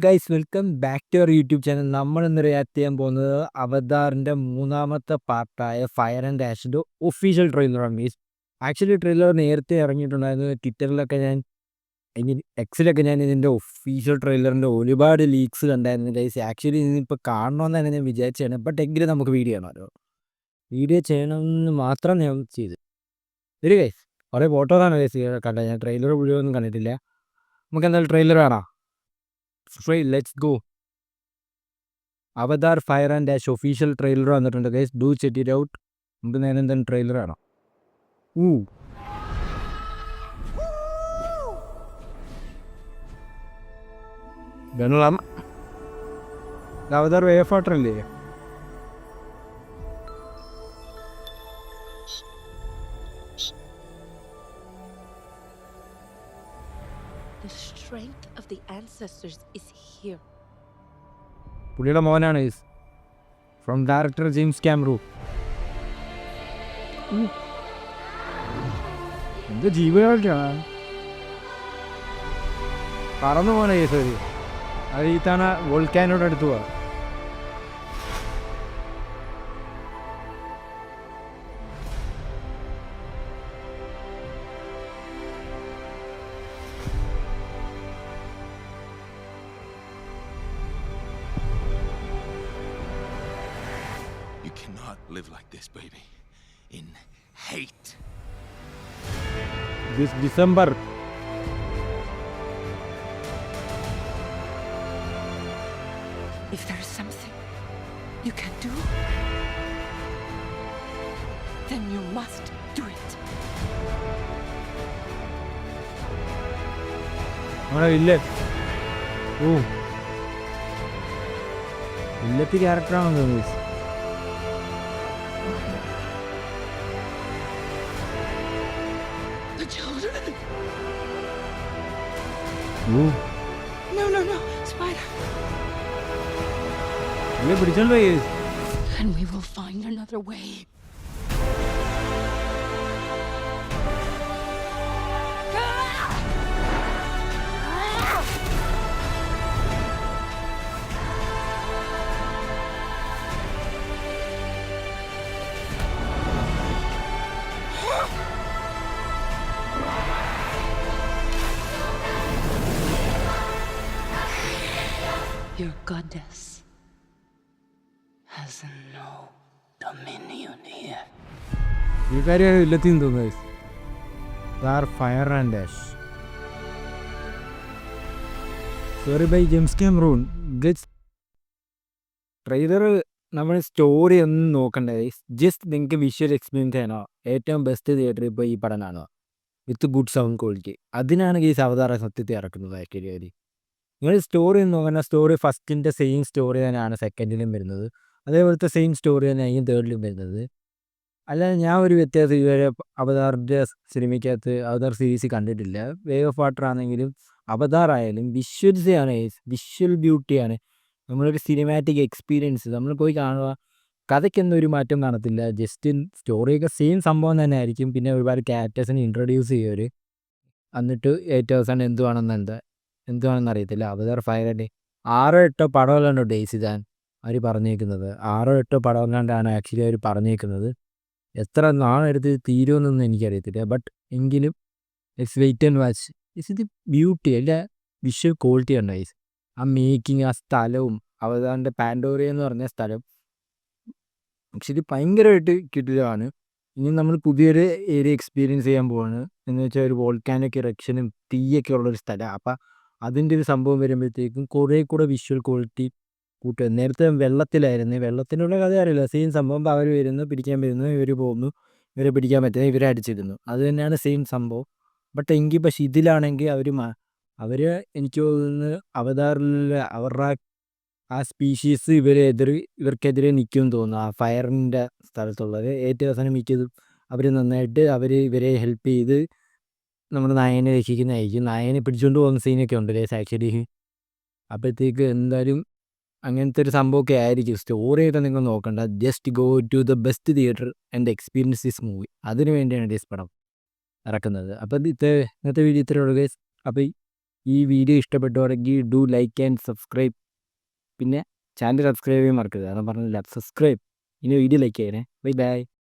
Guys welcome back to our YouTube channel. നമ്മൾ ഇന്ന് react ചെയ്യാൻ പോകുന്നത് അവതാറിൻ്റെ മൂന്നാമത്തെ പാർട്ടായ ഫയർ ആൻഡ് ആഷിൻ്റെ ഒഫീഷ്യൽ ട്രെയിലറാണ് മീൻസ്. ആക്ച്വലി ട്രെയിലർ നേരത്തെ ഇറങ്ങിയിട്ടുണ്ടായിരുന്നു. ട്വിറ്ററിലൊക്കെ ഞാൻ എക്സിലൊക്കെ ഞാൻ ഇതിൻ്റെ ഒഫീഷ്യൽ ട്രെയിലറിൻ്റെ ഒരുപാട് ലീക്സ് കണ്ടായിരുന്നു ഗൈസ്. ആക്ച്വലി ഇതിപ്പോൾ കാണണമെന്ന് തന്നെ ഞാൻ വിചാരിച്ചാണ്. ബട്ട് എങ്കിലും നമുക്ക് വീഡിയോ ചെയ്യണമല്ലോ. വീഡിയോ ചെയ്യണമെന്ന് മാത്രം ഞാൻ ചെയ്തു. ശരി ഗൈസ്, കുറേ ഫോട്ടോസാണ് ഗൈസ് കണ്ടത്. ഞാൻ ട്രെയിലർ മുഴുവനൊന്നും കണ്ടിട്ടില്ല. നമുക്ക് എന്തായാലും ട്രെയിലർ കാണാം. Straight, let's go. Avatar fire and ash official trailer വന്നിട്ടുണ്ട് guys. Do check it out. നമുക്ക് നേരെ എന്താണ് ട്രെയിലർ ആണോ? വെള്ളം അവതാർ വേവ് വാട്ടർ അല്ലേ? The strength of the ancestors is here. പുള്ളിയുടെ മോനാണ് guys. From director James Cameron. എന്ത് ജീവനായിട്ടാണ് പറന്നു പോകാൻ കേസ്. അത് ഈ തവണ വോൾക്കാനോട് അടുത്ത് പോവാ. You cannot live like this, baby. In hate. This December. If there is something you can do, then you must do it. നമ്മുടെ വില്ലൻ. വില്ലത്തി ക്യാരക്ടറാണെന്ന് തോന്നുന്നു. The children. No, Spider. പിടിച്ചോണ്ട് പോയി. And we will find another way. Your goddess has no dominion here. ഈ കാര്യം വില്ലത്തിന്ന് തോന്നുന്നു. Fire and ash sorry by James Cameron. Trailer നമ്മൾ story ഒന്നും നോക്കണ്ടേ. ജസ്റ്റ് നിങ്ങൾക്ക് വിഷ്വൽ എക്സ്പീരിയൻസ് ചെയ്യണോ? ഏറ്റവും ബെസ്റ്റ് തിയേറ്റർ ഇപ്പോൾ ഈ പടനാണോ വിത്ത് ഗുഡ് സൗണ്ട് ക്വാളിറ്റി. അതിനാണ് ഈ അവതാര സത്യത്തെ ഇറക്കുന്നത്. ആക്ച്വലി നിങ്ങൾ സ്റ്റോറി ഒന്നും നോക്കണ്ട. സ്റ്റോറി ഫസ്റ്റിൻ്റെ സെയിം സ്റ്റോറി തന്നെയാണ് സെക്കൻഡിലും വരുന്നത്. അതേപോലത്തെ സെയിം സ്റ്റോറി തന്നെയായിരിക്കും തേർഡിലും വരുന്നത്. അല്ലാതെ ഞാൻ ഒരു വ്യത്യാസം ഇതുവരെ അവതാറിൻ്റെ സിനിമയ്ക്കകത്ത് അവതാർ സീരീസ് കണ്ടിട്ടില്ല. വേവ് ഓഫ് വാട്ടർ ആണെങ്കിലും അവതാർ ആയാലും വിഷ്വൽസാണ്, വിഷ്വൽ ബ്യൂട്ടിയാണ്. നമ്മളൊരു സിനിമാറ്റിക് എക്സ്പീരിയൻസ് നമ്മൾ പോയി കാണുക. കഥയ്ക്കൊന്നും ഒരു മാറ്റം കാണത്തില്ല. ജസ്റ്റ് സ്റ്റോറിയൊക്കെ സെയിം സംഭവം തന്നെ ആയിരിക്കും. പിന്നെ ഒരുപാട് ക്യാരക്ടേഴ്സിനെ ഇൻട്രൊഡ്യൂസ് ചെയ്യുമവർ. എന്നിട്ട് ഏറ്റവും അവസാനം എന്തുവാണെന്ന് അറിയത്തില്ല. അവതാർ ഫയർ ആൻഡ് 6-8 പടമല്ലാണ്ടോ ഡേയ്സിതാൻ അവർ പറഞ്ഞേക്കുന്നത്. 6-8 പടമല്ലാണ്ടാണ് ആക്ച്വലി അവർ പറഞ്ഞേക്കുന്നത്. എത്ര നാളെടുത്ത് തീരുമെന്നൊന്നും എനിക്കറിയത്തില്ല. ബട്ട് എങ്കിലും ഇറ്റ്സ് വെയിറ്റ് ആൻഡ് വാച്ച്. ഇത് ബ്യൂട്ടി അല്ല, വിഷ്വൽ ക്വാളിറ്റി ഉണ്ട് ഗൈസ്. ആ മേക്കിങ്, ആ സ്ഥലവും അവതാറിൻ്റെ പാൻഡോറിയ എന്ന് പറഞ്ഞ സ്ഥലം ആക്ച്വലി ഭയങ്കരമായിട്ട് കിട്ടുകയാണ്. ഇനി നമ്മൾ പുതിയൊരു ഏരിയ എക്സ്പീരിയൻസ് ചെയ്യാൻ പോവാണ്. എന്ന് വെച്ചാൽ ഒരു വോൾക്കാനൊക്കെ ഇറക്ഷനും തീയൊക്കെ ഉള്ളൊരു സ്ഥലം. അപ്പം അതിൻ്റെ ഒരു സംഭവം വരുമ്പോഴത്തേക്കും കുറേ കൂടെ വിഷ്വൽ ക്വാളിറ്റി കൂട്ടുക. നേരത്തെ വെള്ളത്തിലായിരുന്നു. വെള്ളത്തിനുള്ള കഥ അറിയില്ല. സെയിം സംഭവം. അവർ വരുന്നു, പിടിക്കാൻ വരുന്നു, ഇവർ പോകുന്നു, ഇവരെ പിടിക്കാൻ പറ്റുന്നത്, ഇവരെ അടിച്ചിരുന്നു. അത് തന്നെയാണ് സെയിം സംഭവം. ബട്ട് എങ്കിൽ പക്ഷെ ഇതിലാണെങ്കിൽ അവർ എനിക്ക് തോന്നുന്നു അവതാറിൽ അവരുടെ ആ സ്പീഷീസ് ഇവർക്കെതിരെ നിൽക്കുമെന്ന് തോന്നുന്നു. ആ ഫയറിൻ്റെ സ്ഥലത്തുള്ളത് ഏറ്റവും അവസാനം മിക്കതും അവർ നന്നായിട്ട് ഇവരെ ഹെൽപ്പ് ചെയ്ത് നമ്മുടെ നായനെ രക്ഷിക്കുന്നതായിരിക്കും. നായനെ പിടിച്ചുകൊണ്ട് പോകുന്ന സീനൊക്കെ ഉണ്ട് ആക്ച്വലി. അപ്പോഴത്തേക്ക് എന്തായാലും അങ്ങനത്തെ ഒരു സംഭവമൊക്കെ ആയിരിക്കും. സ്റ്റോറിയൊക്കെ നിങ്ങൾ നോക്കണ്ട. Just go to the best theatre and experience this movie. അതിനു വേണ്ടിയാണ് ദിസ് പടം ഇറക്കുന്നത്. അപ്പം ഇന്നത്തെ വീഡിയോ ഇത്രയേ ഉള്ളൂ ഗൈസ്. അപ്പോൾ ഈ വീഡിയോ ഇഷ്ടപ്പെട്ടുവാണെങ്കിൽ ഡു ലൈക്ക് ആൻഡ് സബ്സ്ക്രൈബ്. പിന്നെ ചാനൽ സബ്സ്ക്രൈബ് ചെയ്യാൻ മറക്കരുത്. അതാണ് പറഞ്ഞില്ല, സബ്സ്ക്രൈബ്. ഇനി വീഡിയോ ലൈക്ക് ചെയ്യണേ. Bye by.